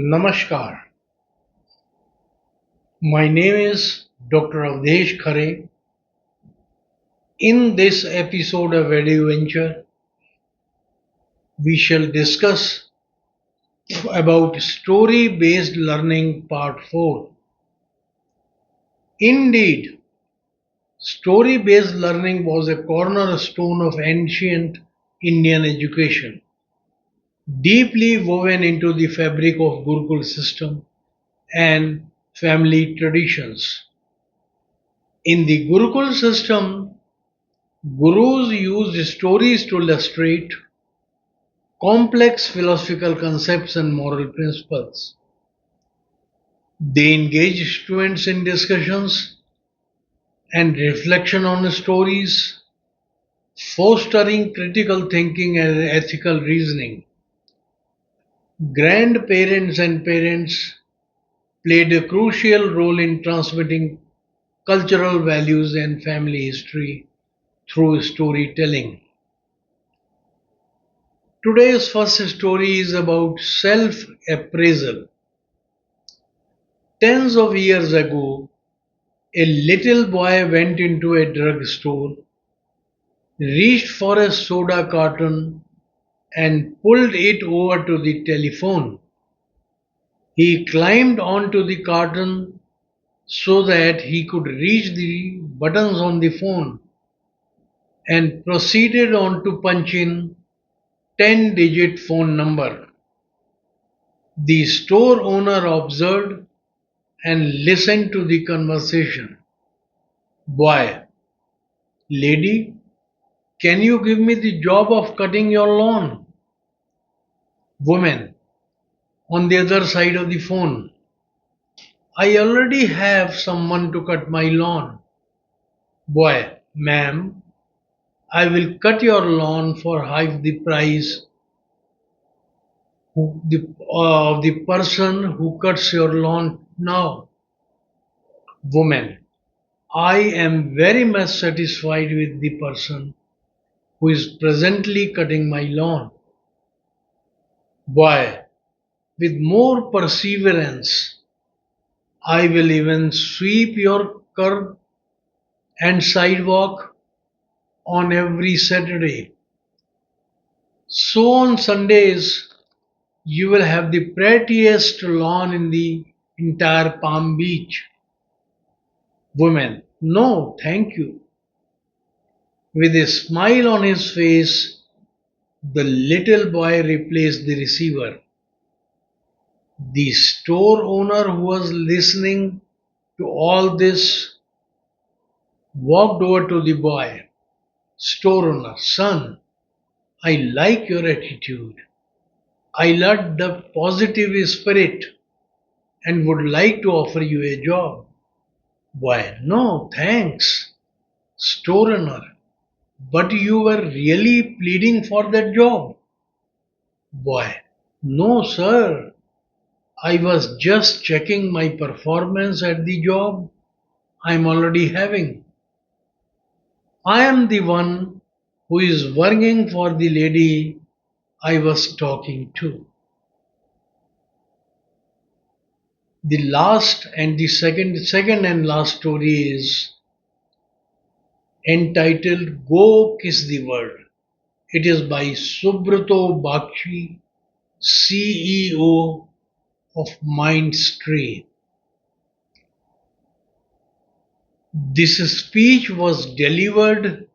Namaskar. My name is Dr. Avadhesh Khare. In this episode of EduVenture, we shall discuss about story-based learning part 4. Indeed, story-based learning was a cornerstone of ancient Indian education, deeply woven into the fabric of Gurukul system and family traditions. In the Gurukul system, Gurus used stories to illustrate complex philosophical concepts and moral principles. They engaged students in discussions and reflection on stories, fostering critical thinking and ethical reasoning. Grandparents and parents played a crucial role in transmitting cultural values and family history through storytelling. Today's first story is about self-appraisal. Tens of years ago, a little boy went into a drugstore, reached for a soda carton, and pulled it over to the telephone. He climbed onto the carton so that he could reach the buttons on the phone and proceeded on to punch in 10-digit phone number. The store owner observed and listened to the conversation. Boy, lady, can you give me the job of cutting your lawn? Woman, on the other side of the phone. I already have someone to cut my lawn. Boy, ma'am, I will cut your lawn for half the price of the person who cuts your lawn now. Woman, I am very much satisfied with the person who is presently cutting my lawn. Boy, with more perseverance, I will even sweep your curb and sidewalk on every Saturday. So on Sundays, you will have the prettiest lawn in the entire Palm Beach. Woman, no, thank you. With a smile on his face, the little boy replaced the receiver. The store owner, who was listening to all this, walked over to the boy. Store owner, son, I like your attitude. I love the positive spirit and would like to offer you a job. Boy, no, thanks. Store owner, but you were really pleading for that job. Boy, no, sir. I was just checking my performance at the job I'm already having. I am the one who is working for the lady I was talking to. The last and the second and last story is entitled Go Kiss the World. It is by Subrato Bakshi, CEO of Mindstree. This speech was delivered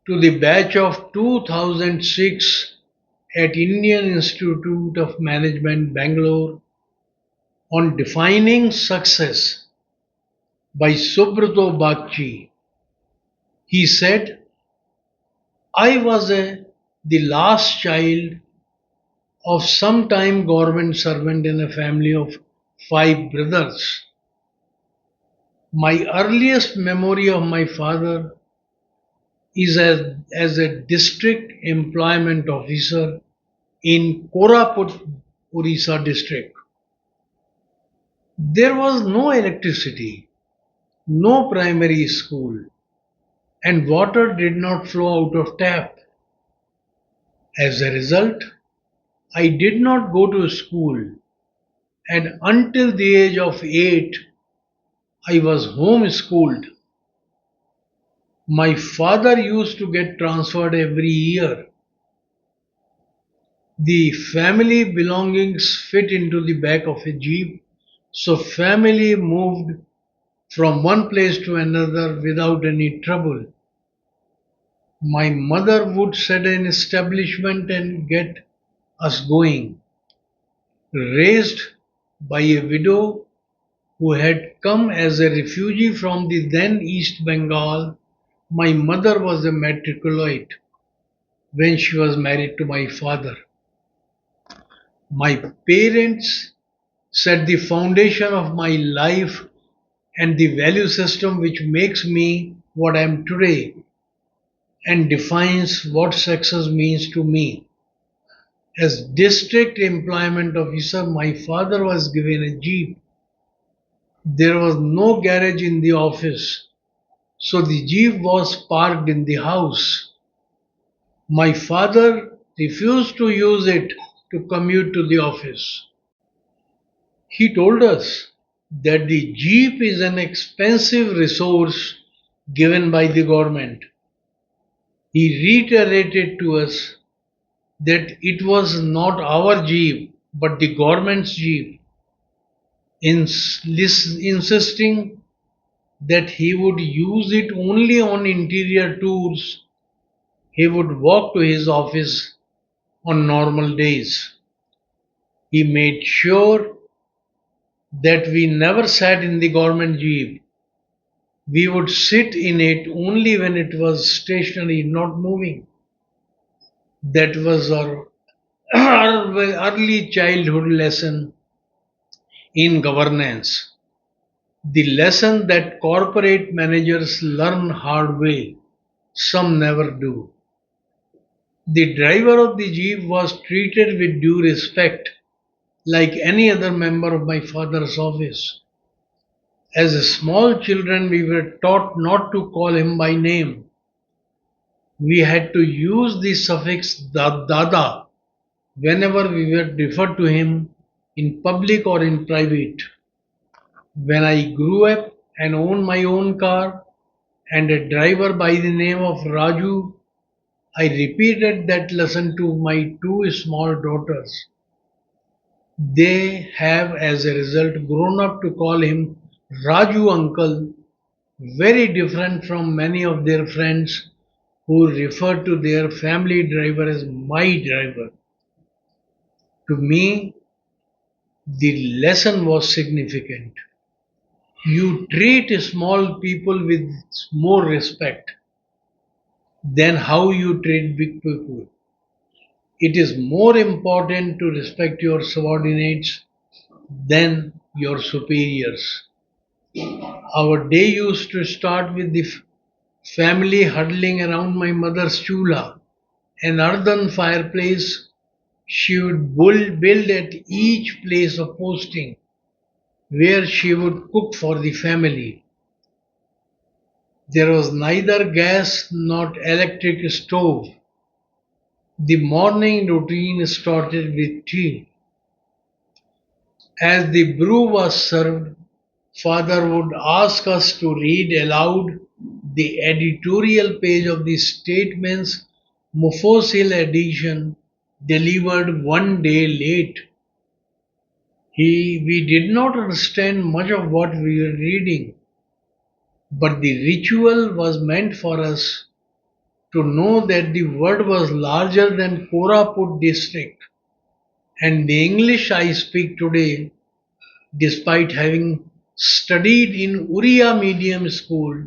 to the batch of 2006 at Indian Institute of Management, Bangalore, on defining success by Subrato Bakshi. He said, I was the last child of some-time government servant in a family of 5 brothers. My earliest memory of my father is as a district employment officer in Koraput, Orissa district. There was no electricity, no primary school, and water did not flow out of tap. As a result, I did not go to school and until the age of 8, I was homeschooled. My father used to get transferred every year. The family belongings fit into the back of a jeep, so family moved from one place to another without any trouble. My mother would set an establishment and get us going. Raised by a widow who had come as a refugee from the then East Bengal, my mother was a matriculate when she was married to my father. My parents set the foundation of my life and the value system which makes me what I am today and defines what success means to me. As district employment officer, my father was given a jeep. There was no garage in the office, so the jeep was parked in the house. My father refused to use it to commute to the office. He told us that the jeep is an expensive resource given by the government. He reiterated to us that it was not our jeep but the government's jeep, insisting that he would use it only on interior tours. He would walk to his office on normal days. He made sure that we never sat in the government jeep. We would sit in it only when it was stationary, not moving. That was our early childhood lesson in governance. The lesson that corporate managers learn hard way, some never do. The driver of the jeep was treated with due respect, like any other member of my father's office. As small children, we were taught not to call him by name. We had to use the suffix dada whenever we were referred to him in public or in private. When I grew up and owned my own car and a driver by the name of Raju, I repeated that lesson to my two small daughters. They have, as a result, grown up to call him Raju uncle, very different from many of their friends who refer to their family driver as my driver. To me, the lesson was significant. You treat small people with more respect than how you treat big people. It is more important to respect your subordinates than your superiors. Our day used to start with the family huddling around my mother's chula, an earthen fireplace she would build at each place of posting where she would cook for the family. There was neither gas nor electric stove. The morning routine started with tea. As the brew was served, father would ask us to read aloud the editorial page of the Statesman's Mufossil edition delivered one day late. We did not understand much of what we were reading, but the ritual was meant for us to know that the word was larger than Koraput district and the English I speak today, despite having studied in Uriya medium school,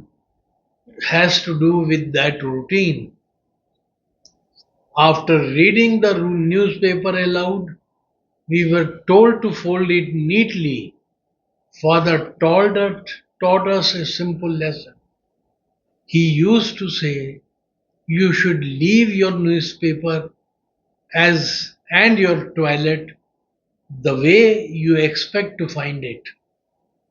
has to do with that routine. After reading the newspaper aloud, we were told to fold it neatly. Father taught us a simple lesson. He used to say, you should leave your newspaper as and your toilet the way you expect to find it.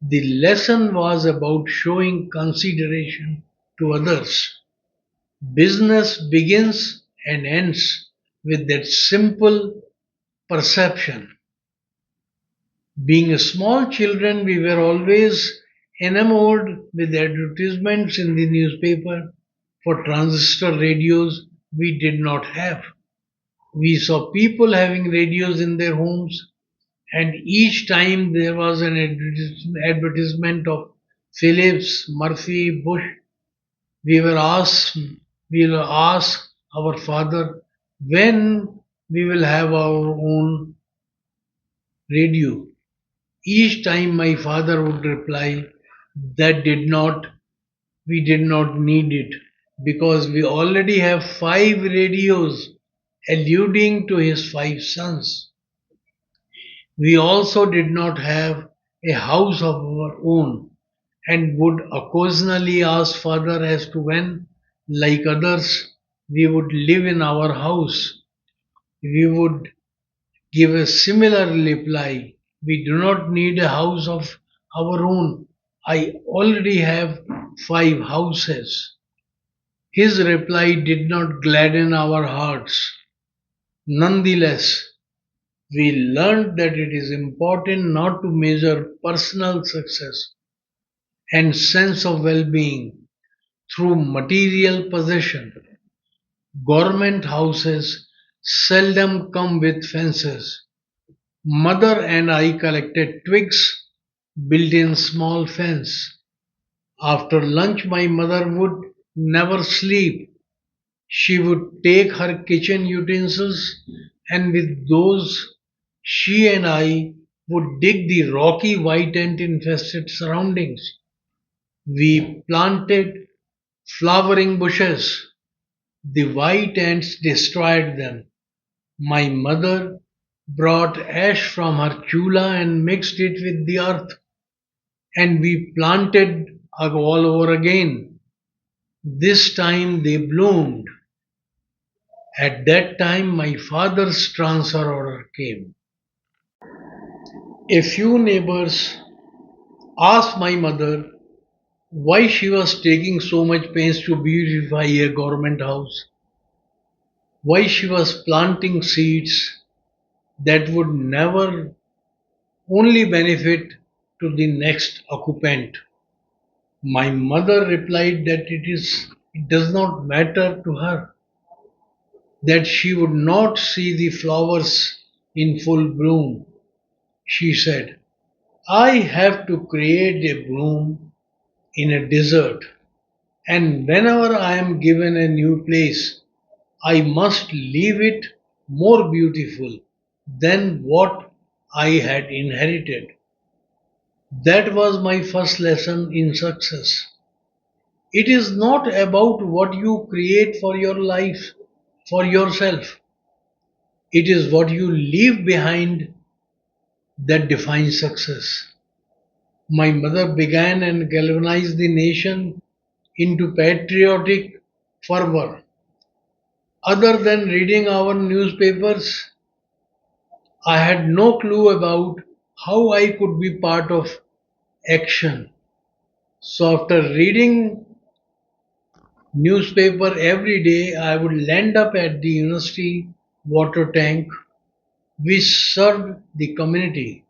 The lesson was about showing consideration to others. Business begins and ends with that simple perception. Being small children, we were always enamored with advertisements in the newspaper for transistor radios we did not have. We saw people having radios in their homes, and each time there was an advertisement of Philips, Murphy, Bush. We were asked, we will ask our father when we will have our own radio. Each time my father would reply that we did not need it because we already have five radios, alluding to his five sons. We also did not have a house of our own and would occasionally ask father as to when, like others, we would live in our house. We would give a similar reply. We do not need a house of our own. I already have five houses. His reply did not gladden our hearts. Nonetheless, we learned that it is important not to measure personal success and sense of well-being through material possession. Government houses seldom come with fences. Mother and I collected twigs, built in small fence. After lunch my mother would never sleep. She would take her kitchen utensils and with those she and I would dig the rocky white ant infested surroundings. We planted flowering bushes. The white ants destroyed them. My mother brought ash from her chula and mixed it with the earth, and we planted all over again. This time they bloomed. At that time, my father's transfer order came. A few neighbors asked my mother why she was taking so much pains to beautify a government house, why she was planting seeds that would never only benefit to the next occupant. My mother replied that it does not matter to her, that she would not see the flowers in full bloom. She said, I have to create a bloom in a desert, and whenever I am given a new place, I must leave it more beautiful than what I had inherited. That was my first lesson in success. It is not about what you create for your life, for yourself. It is what you leave behind that defines success. My mother began and galvanized the nation into patriotic fervor. Other than reading our newspapers, I had no clue about how I could be part of action. So after reading newspaper every day, I would land up at the university water tank which served the community.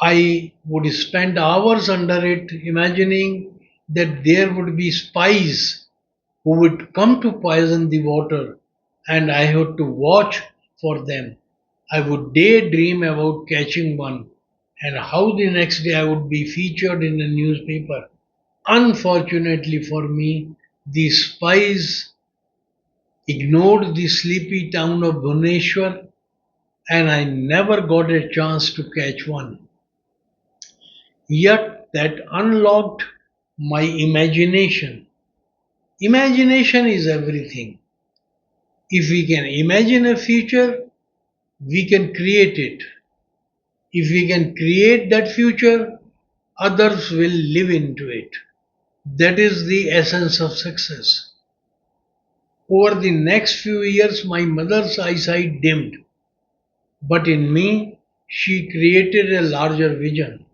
I would spend hours under it imagining that there would be spies who would come to poison the water and I had to watch for them. I would daydream about catching one and how the next day I would be featured in a newspaper. Unfortunately for me, the spies ignored the sleepy town of Bhubaneswar and I never got a chance to catch one. Yet that unlocked my imagination. Imagination is everything. If we can imagine a future, we can create it. If we can create that future, others will live into it. That is the essence of success. Over the next few years, my mother's eyesight dimmed, but in me, she created a larger vision,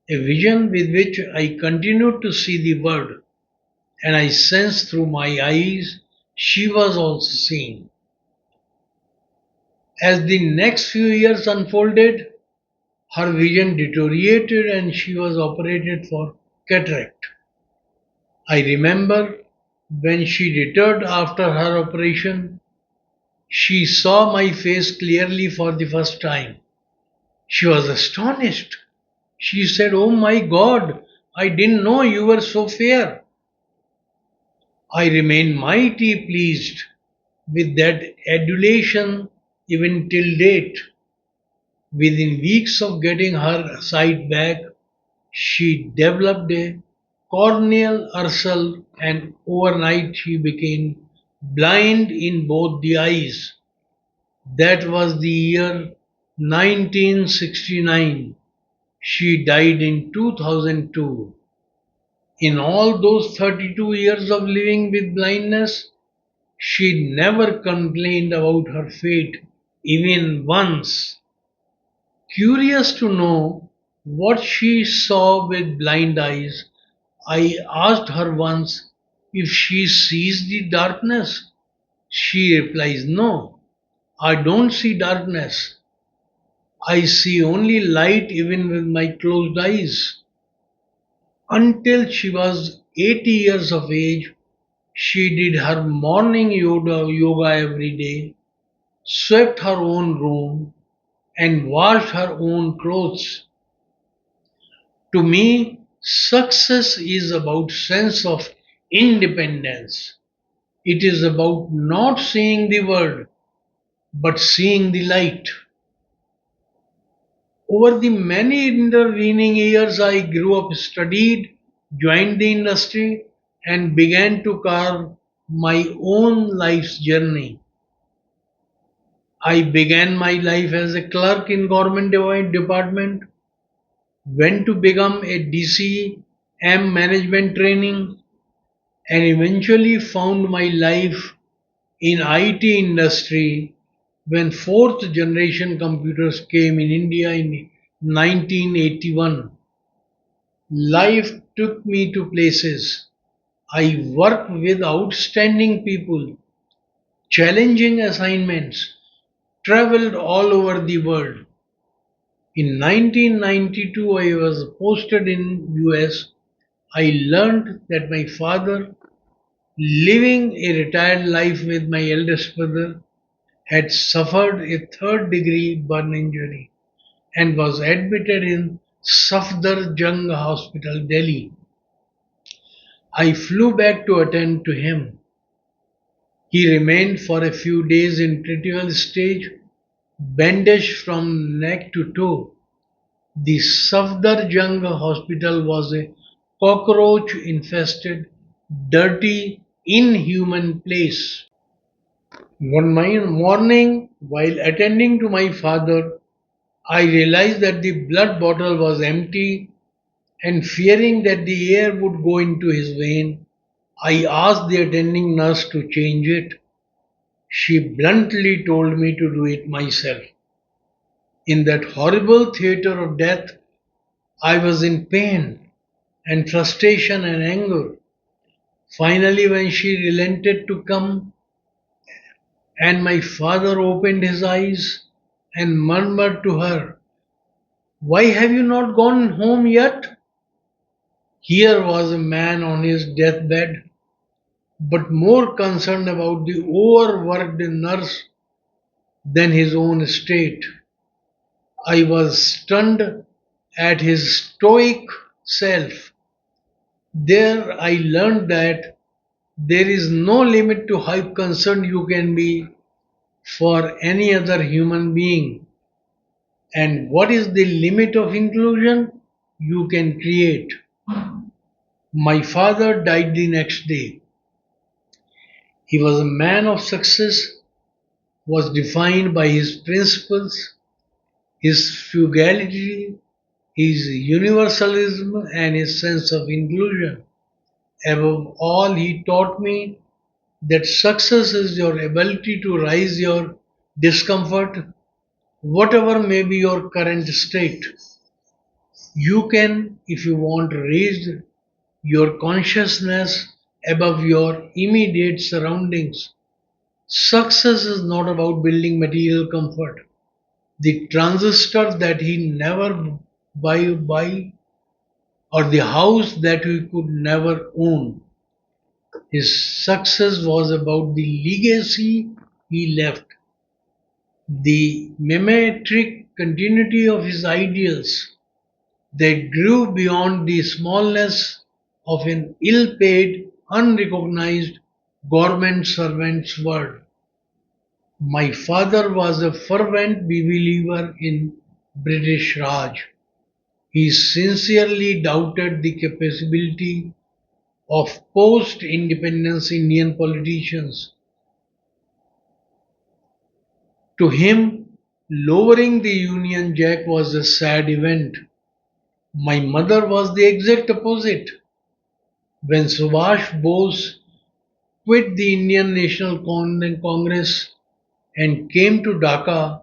a vision with which I continued to see the world, and I sensed through my eyes she was also seeing. As the next few years unfolded, Her vision deteriorated and she was operated for cataract. I remember when she returned after her operation, she saw my face clearly for the first time. She was astonished. She said, "Oh my God, I didn't know you were so fair." I remained mighty pleased with that adulation even till date. Within weeks of getting her sight back, she developed a corneal ulcer and overnight she became blind in both the eyes. That was the year 1969. She died in 2002. In all those 32 years of living with blindness, she never complained about her fate even once. Curious to know what she saw with blind eyes, I asked her once if she sees the darkness. She replies, "No, I don't see darkness. I see only light even with my closed eyes." Until she was 80 years of age, she did her morning yoga every day, swept her own room, and washed her own clothes. To me, success is about sense of independence. It is about not seeing the world, but seeing the light. Over the many intervening years, I grew up, studied, joined the industry, and began to carve my own life's journey. I began my life as a clerk in government department, went to become a DCM management training, and eventually found my life in IT industry when fourth generation computers came in India in 1981. Life took me to places. I worked with outstanding people, challenging assignments, traveled all over the world. In 1992, I was posted in US. I learned that my father, living a retired life with my eldest brother, had suffered a third degree burn injury and was admitted in Safdarjung Hospital, Delhi. I flew back to attend to him. He remained for a few days in critical stage, bandaged from neck to toe. The Safdarjung Hospital was a cockroach infested, dirty, inhuman place. One morning, while attending to my father, I realized that the blood bottle was empty, and fearing that the air would go into his vein, I asked the attending nurse to change it. She bluntly told me to do it myself. In that horrible theater of death, I was in pain and frustration and anger. Finally, when she relented to come, and my father opened his eyes and murmured to her, "Why have you not gone home yet?" Here was a man on his deathbed, but more concerned about the overworked nurse than his own state. I was stunned at his stoic self. There I learned that there is no limit to how concerned you can be for any other human being. And what is the limit of inclusion you can create? My father died the next day. He was a man of success, was defined by his principles, his frugality, his universalism, and his sense of inclusion. Above all, he taught me that success is your ability to rise your discomfort, whatever may be your current state. You can, if you want, raise your consciousness above your immediate surroundings. Success is not about building material comfort. the transistor that he never buy, or the house that he could never own. His success was about the legacy he left, the mimetic continuity of his ideals that grew beyond the smallness of an ill-paid, unrecognized government servant's world. My father was a fervent believer in British Raj. He sincerely doubted the capability of post-independence Indian politicians. To him, lowering the Union Jack was a sad event. My mother was the exact opposite. When Subhash Bose quit the Indian National Congress and came to Dhaka,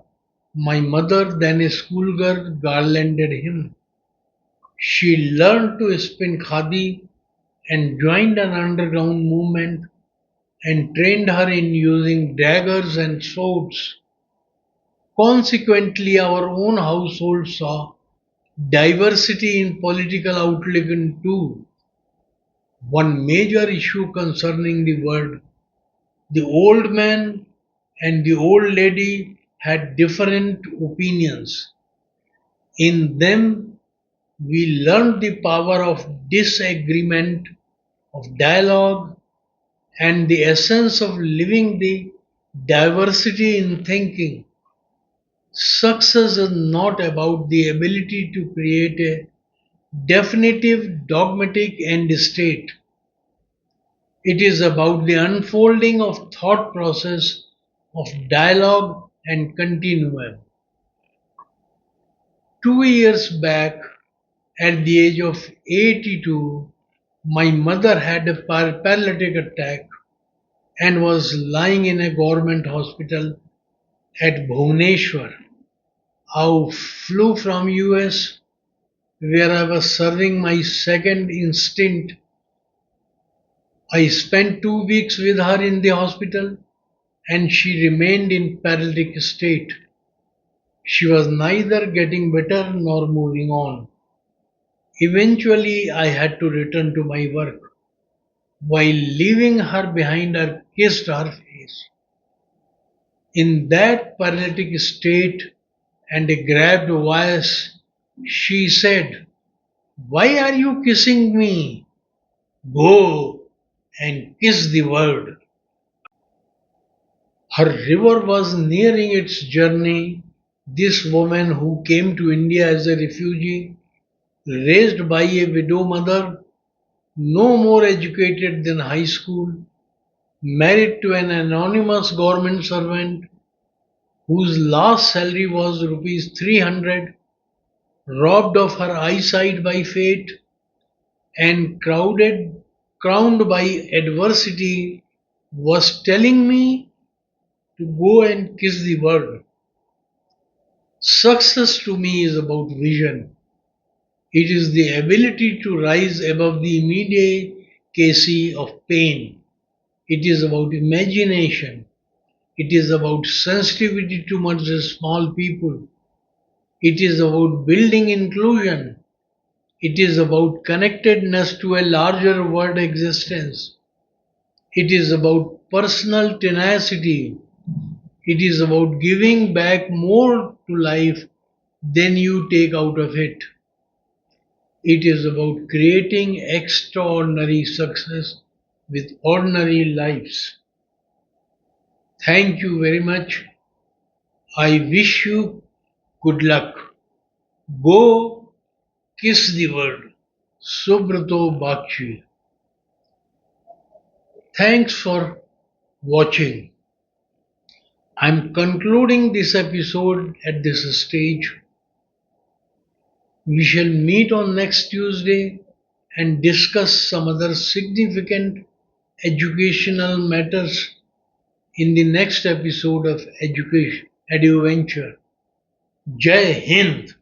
my mother, then a schoolgirl, garlanded him. She learned to spin khadi and joined an underground movement and trained her in using daggers and swords. Consequently, our own household saw diversity in political outlook too. One major issue concerning the world, the old man and the old lady had different opinions. In them, we learned the power of disagreement, of dialogue, and the essence of living the diversity in thinking. Success is not about the ability to create a definitive dogmatic end state. It is about the unfolding of thought process, of dialogue and continuum. 2 years back, at the age of 82, my mother had a paralytic attack and was lying in a government hospital at Bhubaneswar. I flew from US where I was serving my second stint. I spent 2 weeks with her in the hospital and she remained in paralytic state. She was neither getting better nor moving on. Eventually, I had to return to my work. While leaving her behind, I kissed her face. In that paralytic state and a grabbed voice, she said, "Why are you kissing me? Go and kiss the world." Her river was nearing its journey. This woman who came to India as a refugee, raised by a widow mother, no more educated than high school, married to an anonymous government servant whose last salary was rupees 300, robbed of her eyesight by fate, and crowned by adversity, was telling me to go and kiss the world. Success to me is about vision. It is the ability to rise above the immediacy of pain. It is about imagination. It is about sensitivity towards the small people. It is about building inclusion. It is about connectedness to a larger world existence. It is about personal tenacity. It is about giving back more to life than you take out of it. It is about creating extraordinary success with ordinary lives. Thank you very much. I wish you good luck. Go kiss the world. Subrato Bakshi. Thanks for watching. I'm concluding this episode at this stage. We shall meet on next Tuesday and discuss some other significant educational matters in the next episode of Education EduVenture. जय हिंद।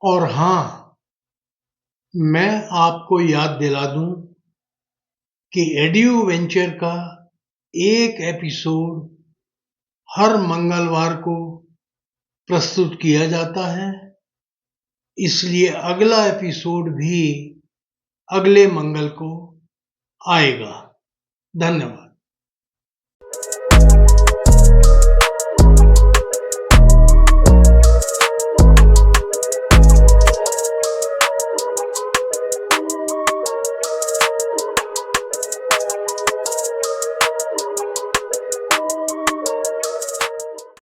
और हाँ, मैं आपको याद दिला दूं कि edu venture का एक एपिसोड हर मंगलवार को प्रस्तुत किया जाता है, इसलिए अगला एपिसोड भी अगले मंगल को आएगा। धन्यवाद।